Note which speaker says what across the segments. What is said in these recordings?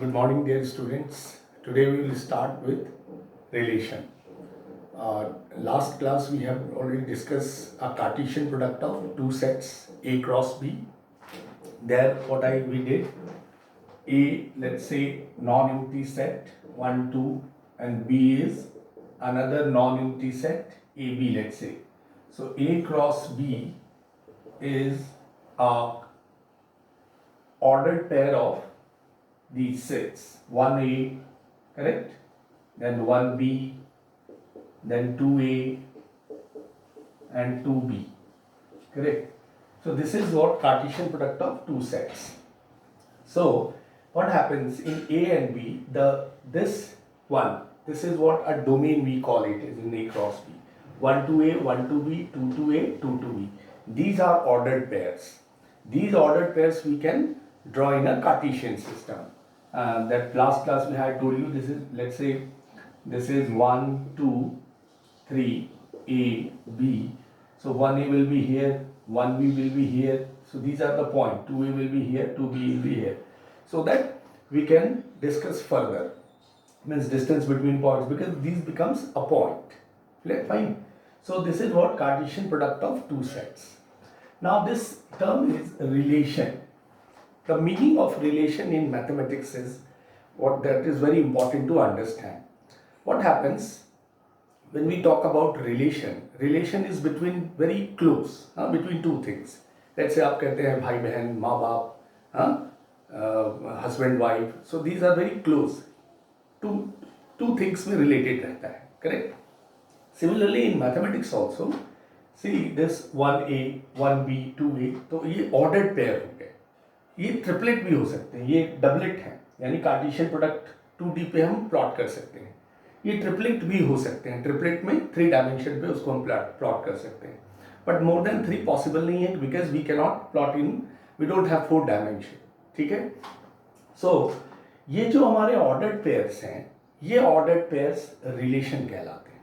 Speaker 1: Good morning, dear students. Today we will start with relation. Last class we have already discussed a Cartesian product of two sets A cross B. There, we did A, let's say non-empty set 1, 2, and B is another non-empty set AB, let's say. So A cross B is a ordered pair of these sets 1A, correct, then 1B, then 2A and 2B, correct. So this is what Cartesian product of two sets. So what happens in A and B, this is what a domain we call it is in A cross B. 1 to A, 1 to B, 2 to A, 2 to B. These are ordered pairs. These ordered pairs we can draw in a Cartesian system. That last class we had told you, this is, let's say this is 1, 2, 3, A, B. So 1A will be here, 1B will be here. So these are the point. 2A will be here, 2B will be here. So that we can discuss further. Means distance between points, because these becomes a point. Fine. So this is what Cartesian product of two sets. Now this term is relation. The meaning of relation in mathematics is what that is very important to understand. What happens when we talk about relation? Relation is between very close, between two things. Let's say आप कहते हैं भाई बहन, माँ बाप, husband wife. So these are very close. Two things में related रहता है, correct? Similarly in mathematics also, see this 1A, 1B, 2A, तो ये ordered pair हो गए. ये ट्रिपलेट भी हो सकते हैं, ये डबलेट हैं, यानी कार्टेशियन प्रोडक्ट 2D पे हम प्लॉट कर सकते हैं. ये ट्रिपलेट भी हो सकते हैं, ट्रिपलेट में 3 डायमेंशन पे उसको हम प्लॉट कर सकते हैं. बट मोर देन 3 पॉसिबल नहीं है, because we can not plot in, we don't have 4 dimension. ठीक है. सो ये जो हमारे ऑर्डर्ड पेयर्स हैं, ये ऑर्डर्ड पेयर्स रिलेशन कहलाते हैं.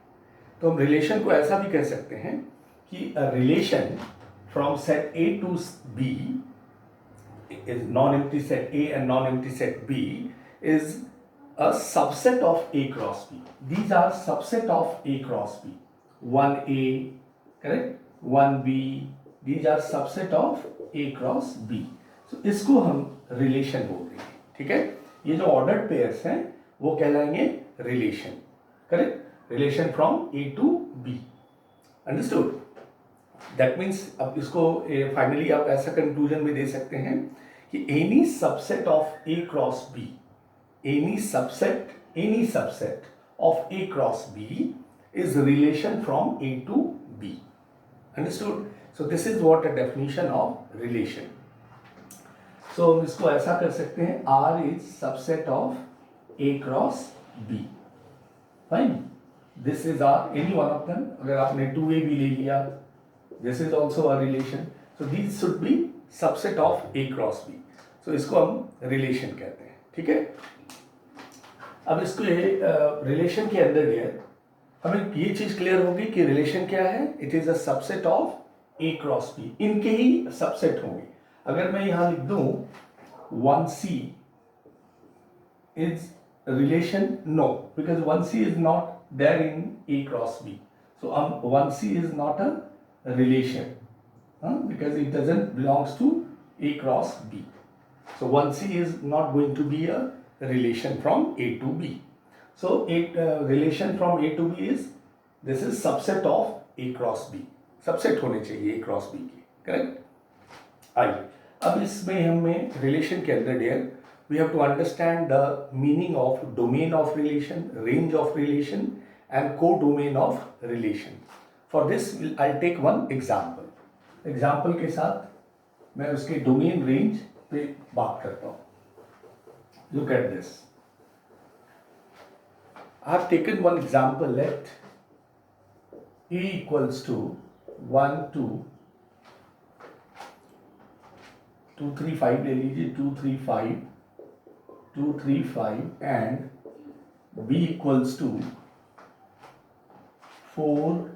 Speaker 1: तो हम रिलेशन को ऐसा भी कह सकते हैं कि relation from set A to B is non-empty set A and non-empty set B is a subset of A cross B. These are subset of A cross B. 1A, correct? 1B, these are subset of A cross B. So इसको हम relation बोल रहे हैं. ठीक है. ये जो ordered pairs हैं वो कहलाएंगे relation, correct? Relation from A to B. Understood? That means अब इसको फाइनली आप ऐसा कंक्लूजन में दे सकते हैं कि any subset of A cross B, any subset of A cross B is relation from A to B. Understood? So this is what a definition of relation. So इसको ऐसा कर सकते हैं, R is subset of A cross B. Fine. This is R, any one of them. अगर आपने 2A भी ले लिया, this is also a relation. So these should be subset of A cross B. So इसको हम relation कहते हैं. ठीक है. अब इसको relation के अंदर हमें ये चीज क्लियर होगी कि relation क्या है. It is a subset of A cross B. इनके ही subset होंगे. अगर मैं यहाँ लिख दूं 1C is relation, no, because 1C is not there in A cross B. So 1C is not a relation, because it doesn't belongs to A cross B. So 1C is not going to be a relation from A to B. So relation from A to B is, this is subset of A cross B. Subset होने चाहिए A cross B के, correct? आइए अब इसमें हमें relation के अंदर dear we have to understand the meaning of domain of relation, range of relation and co-domain of relation. For this I'll take one example. Example के साथ मैं उसके domain range पे बात करता हूँ. Look at this. I have taken one example. Let A equals to 1, 2, 2, 3, 5 ले लीजिए, 2, 3, 5, 2, 3, 5 and B equals to 4,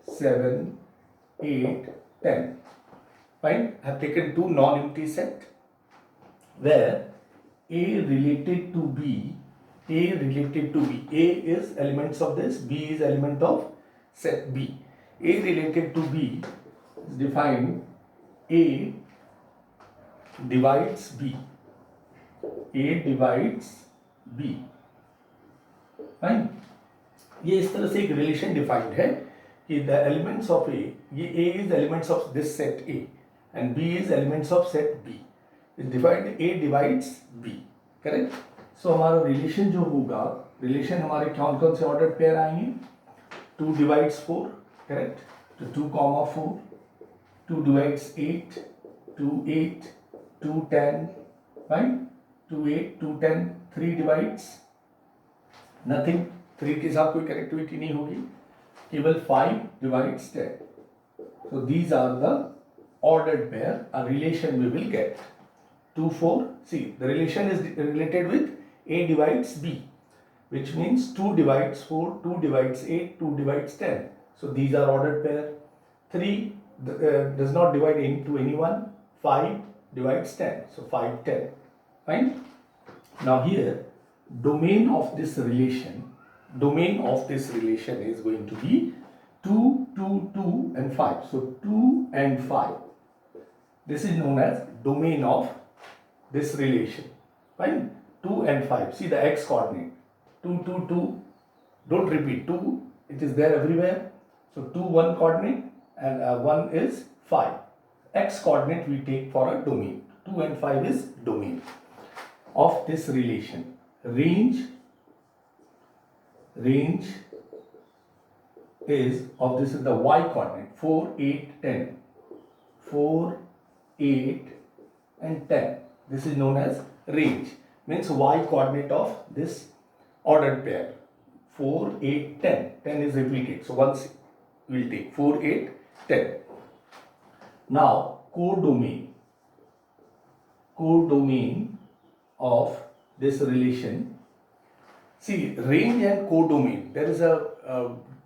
Speaker 1: 7, 8, 10. Fine. I have taken two non-empty set where A related to B, A related to B, A is elements of this, B is element of set B. A related to B is defined A divides B. A divides B. Fine. ये इस तरह से एक relation defined है कि the elements of A, ये A is elements of this set A and B is elements of set B. Is defined A divides B. Correct. So हमारा relation जो होगा, रिलेशन हमारे कौन कौन से ऑर्डर पेयर आएंगे? 2 डिवाइड्स 4. करेक्ट. तो 2, 4. 2 डिवाइड्स 8. 2, 8. 2, 10. फाइन. 2, 8. 2, 10. 3 divides nothing. 3 के साथ कोई कनेक्टिविटी नहीं होगी. केवल 5 divides 10. So these are the ordered pair, a relation we will get. 2, 4. See, the relation is related with A divides B, which means 2 divides 4, 2 divides 8, 2 divides 10. So these are ordered pair. 3 does not divide into anyone. 5 divides 10. So 5, 10. Fine. Now here, domain of this relation is going to be 2, 2, 2 and 5. So 2 and 5. This is known as domain of this relation. Fine. 2 and 5. See the x coordinate. 2, 2, 2. Don't repeat. 2, it is there everywhere. So 2, 1 coordinate and 1 is 5. X coordinate we take for a domain. 2 and 5 is domain of this relation. Range is of this is the y coordinate. 4, 8, 10. 4, 8 and 10. This is known as range. Means y coordinate of this ordered pair. 4, 8, 10. 10 is repeated. So once we'll take 4, 8, 10. Now codomain of this relation. See, range and codomain, there is a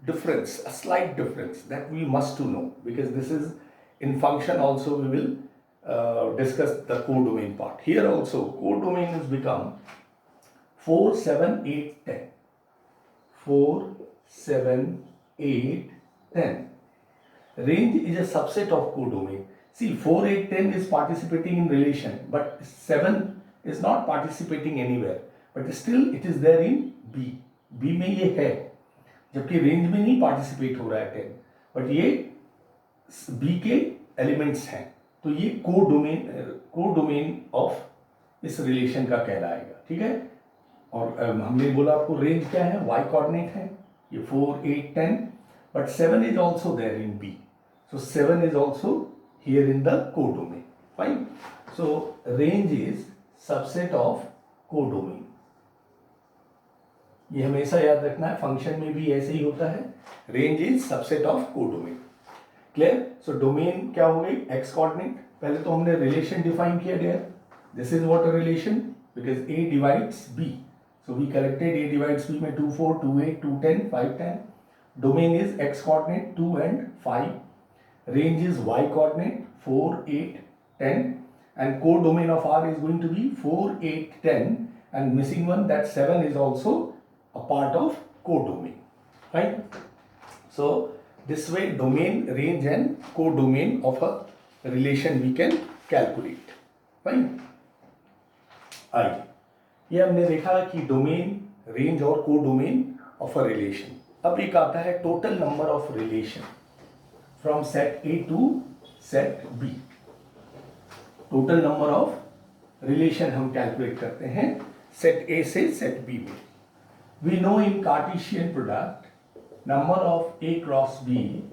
Speaker 1: difference, a slight difference that we must to know, because this is in function also we will discuss the codomain part. Here also codomain has become 4, 7, 8, 10. 4, 7, 8, 10. Range is a subset of codomain. See, 4, 8, 10 is participating in relation, but 7 is not participating anywhere. But still it is there in B. B में ये है, जबकि range में नहीं participate हो रहा है 10, but ये B के एलिमेंट्स हैं. तो ये कोडोमेन ऑफ इस रिलेशन का कहलाएगा. ठीक है. और हमने बोला आपको रेंज क्या है, y कोऑर्डिनेट है, ये 4, 8, 10, but 7 is also there in B. So 7 is also here in the codomain. Fine. So range is subset of codomain. ये हमेशा याद रखना है, फंक्शन में भी ऐसे ही होता है. Range is subset of codomain. Clear. So domain क्या हो गई, एक्स कोऑर्डिनेट. पहले तो हमने रिलेशन डिफाइन किया गया. This is what a relation, because A divides B. So we collected A divides B में 2, 4, 2, 8, 2, 10, 5, 10. Domain is X coordinate 2 and 5. Range is y coordinate 4, 8, 10, and codomain of R is going to be 4, 8, 10, and missing one, that 7 is also a part of codomain. Right? So this way domain, range and codomain of a relation we can calculate. Fine. आइए, ये हमने देखा कि domain, range और codomain of a relation. अब एक आता है total number of relation from set A to set B. Total number of relation हम कैलकुलेट करते हैं सेट A से सेट B में. We know in Cartesian product, number of A cross B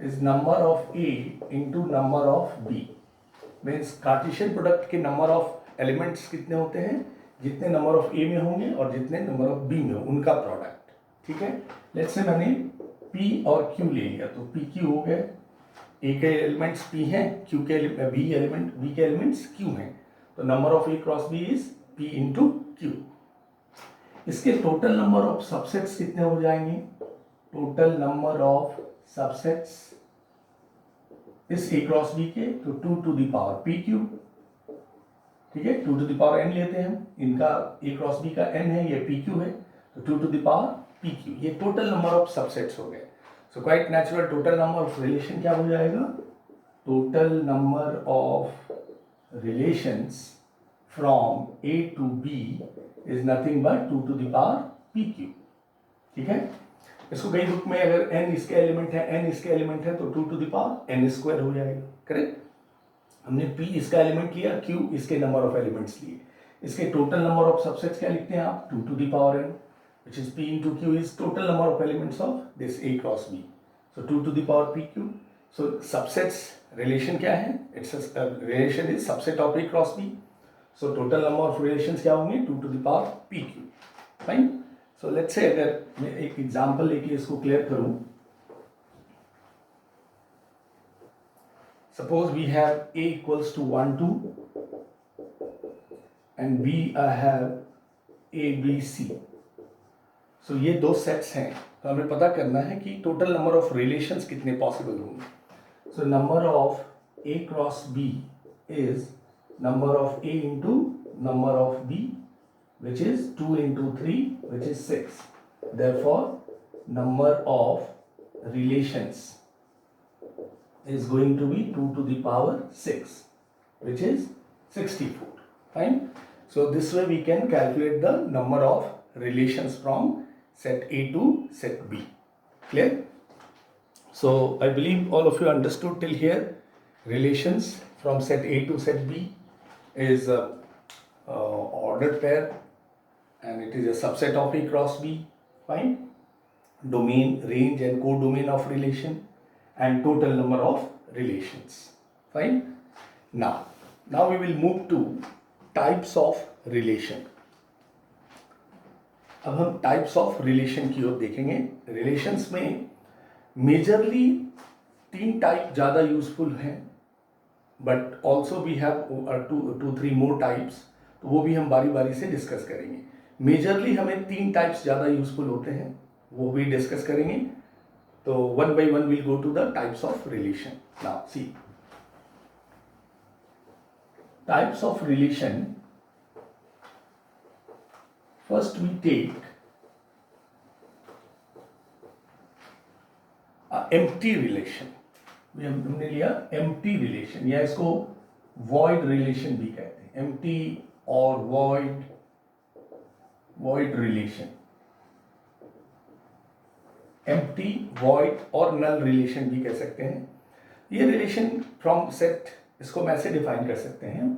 Speaker 1: is number of A into number of B. Means Cartesian product के number of elements कितने होते हैं, जितने number of A में होंगे और जितने number of B में हो, उनका प्रोडक्ट. ठीक है. लेट्स से मैंने P और Q ले लिया, तो PQ हो गए. A के एलिमेंट्स P हैं, Q के B के एलिमेंट्स Q हैं. तो number of A cross B is P into Q. इसके टोटल नंबर ऑफ सबसेट्स कितने हो जाएंगे? टोटल नंबर ऑफ सबसेट्स इस A क्रॉस B के, तो 2 to the power PQ. ठीक है, 2 to the power n लेते हैं हम, इनका a क्रॉस b का n है, ये pq है, तो 2 to the power pq, ये टोटल नंबर ऑफ सबसेट्स हो गए। So quite natural total number of relation क्या हो जाएगा, total number of relations from a to b is nothing but 2 to the power pq। ठीक है, इसको कई बुक में अगर n इसके एलिमेंट है, n इसके एलिमेंट है, तो 2 to the power n square हो जाएगा। करेक्ट, हमने p इसका एलिमेंट लिया, q इसके नंबर ऑफ एलिमेंट्स लिए, इसके टोटल नंबर ऑफ सबसेट्स क्या लिखते हैं आप, 2 to the power n, which is p into q is total number of elements of this a cross b, so 2 to the power pq। so subsets relation क्या है, it's a relation is subset of a cross b, so total number of relations क्या होंगे, 2 to the power pq। Fine, so let's say अगर मैं एक example लेके इसको क्लियर करूं, suppose we have a equals to 1 2 and b I have a b c। सो ये दो सेट्स हैं, तो हमें पता करना है कि टोटल नंबर ऑफ रिलेशंस कितने पॉसिबल होंगे। So number of a cross b is number of a into number of b, which is 2 into 3, which is 6. Therefore, number of relations is going to be 2 to the power 6, which is 64. Fine. So this way we can calculate the number of relations from set A to set B. Clear? So I believe all of you understood till here. Relations from set A to set B is ordered pair, and it is a subset of A cross B. Fine. Domain, range and codomain of relation, and total number of relations. Fine. Now we will move to types of relation. अब हम types of relation की ओर देखेंगे। Relations में majorly 3 type ज़्यादा useful हैं, but also we have 2-3 more types, तो वो भी हम बारी बारी से डिस्कस करेंगे। मेजरली हमें 3 टाइप्स ज़्यादा यूजफुल होते हैं, वो भी डिस्कस करेंगे। तो one by one will go to the types of relation. Now see types of relation. First we take empty relation. हमने लिया एम्प्टी रिलेशन, या इसको वॉइड रिलेशन भी कहते हैं, एम्प्टी और वॉइड रिलेशन, एम्प्टी, वॉइड और नल रिलेशन भी कह सकते हैं। ये रिलेशन फ्रॉम सेट, इसको मैं ऐसे डिफाइन कर सकते हैं,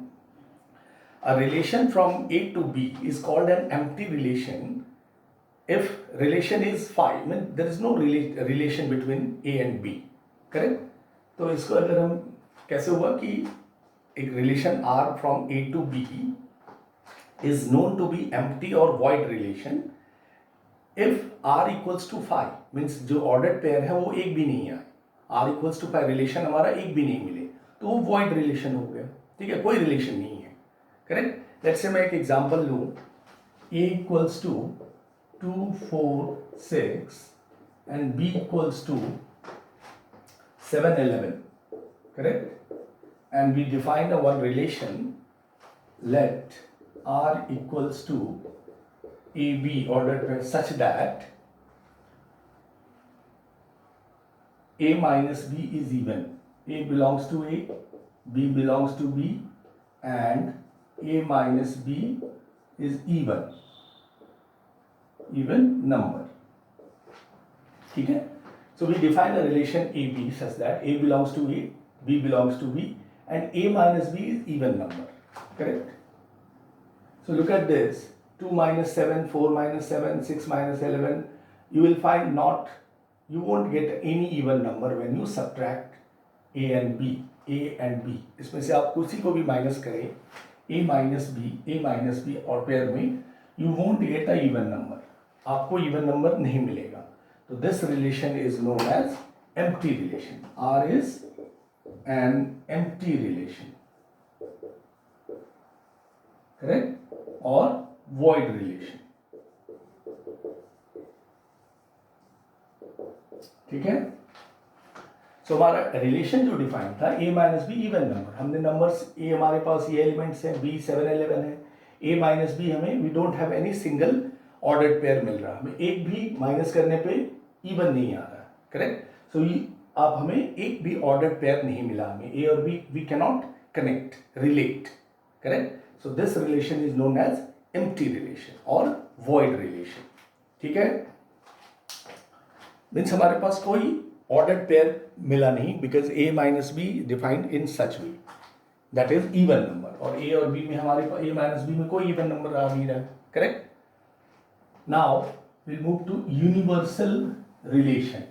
Speaker 1: a relation from A to B is called an empty relation if relation is phi, mean there is no relation between A and B, correct. तो इसको अगर हम कैसे हुआ कि एक relation R from A to B is known to be empty or void relation if R equals to phi, means जो ordered pair है वो एक भी नहीं है, R equals to phi relation हमारा एक भी नहीं मिले तो वो void रिलेशन हो गया। ठीक है, कोई रिलेशन नहीं है, करेक्ट। लेट्स से मैं एक एग्जांपल लूँ, A equals to 2 4 6 and B equals to 7 11, correct, and we define a one relation, let R equals to AB ordered pair such that A minus B is even, A belongs to A, B belongs to B, and A minus B is even number। ठीक है, so we define a relation AB such that A belongs to A, B belongs to B, and A minus B is even number, correct। so look at this, 2 minus 7, 4 minus 7, 6 minus 11, you will find not, you won't get any even number when you subtract A and B, इसमें से आप किसी को भी minus करें, A minus B और pair में, you won't get a even number, आपको इवन नंबर नहीं मिलेगा। तो this relation is known as empty relation. R is an empty relation, correct, or void relation। ठीक है, सो हमारा रिलेशन जो डिफाइन था a minus be even number, हमने नंबर्स a हमारे पास ये एलिमेंट्स हैं, b 7 11 है, a माइनस बी हमें we don't have any single ordered pair मिल रहा, हमें एक भी माइनस करने पे इवन नहीं आ रहा, करेक्ट। सो अब हमें एक भी ऑर्डर्ड पेयर नहीं मिला, हमें a और b we cannot connect relate, correct. So this relation is known as empty relation और वॉइड रिलेशन, ठीक है। मीन्स हमारे पास कोई ऑर्डर्ड पेयर मिला नहीं because a minus be defined in such way that is even number, और a और b में हमारे पास a माइनस बी में कोई इवन नंबर आ नहीं रहा है, correct. Now we'll move to universal relation.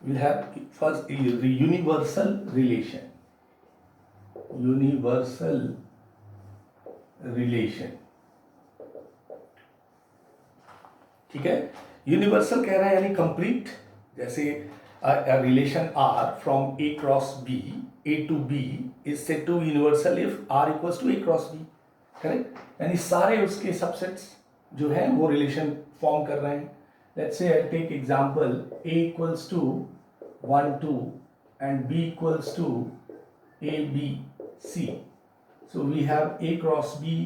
Speaker 1: We'll have first the universal relation. Universal relation. ठीक है, यूनिवर्सल कह रहा है यानी कंप्लीट, जैसे relation R from A cross B, A to B is said to universal if R equals to A cross B, correct. यानी सारे उसके सबसेट्स जो है वो रिलेशन फॉर्म कर रहे हैं। Let's say I take example a equals to 1 2 and b equals to a b c। So we have a cross b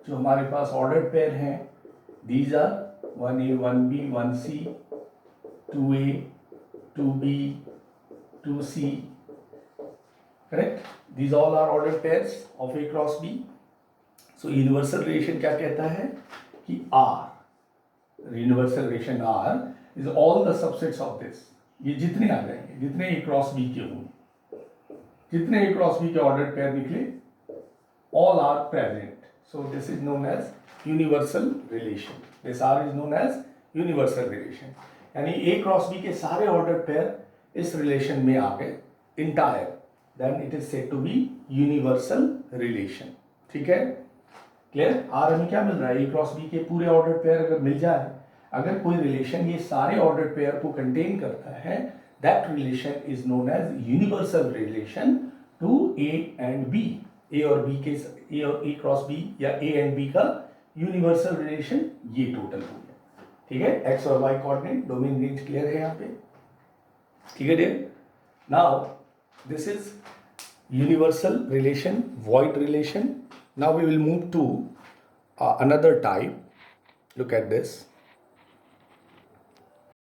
Speaker 1: जो हमारे पास ऑर्डर्ड पेयर हैं, these are 1a 1b 1c 2a 2b 2c, correct, these all are ordered pairs of a cross b। so universal relation क्या कहता है कि r, universal relation r is all the subsets of this, ये जितने आ जाएंगे, जितने a cross b के होंगे, जितने a cross b के ordered pair निकले all are present, so this is known as universal relation, this r is known as universal relation। यानी a क्रॉस b के सारे ऑर्डर्ड पेयर इस रिलेशन में आ गए entire, then it is said to be universal relation, ठीक है, clear. Are हमें क्या मिल रहा है, a क्रॉस b के पूरे ऑर्डर्ड पेयर अगर मिल जाए, अगर कोई रिलेशन ये सारे ऑर्डर्ड पेयर को कंटेन करता है, that relation is known as universal relation to a and b, a और b के a क्रॉस b या a एंड b का यूनिवर्सल रिलेशन ये टोटल हो गया, ठीक है। एक्स और Y coordinate domain range clear है यहाँ पे, ठीक है dear. Now this is universal relation, void relation. Now we will move to another type, look at this.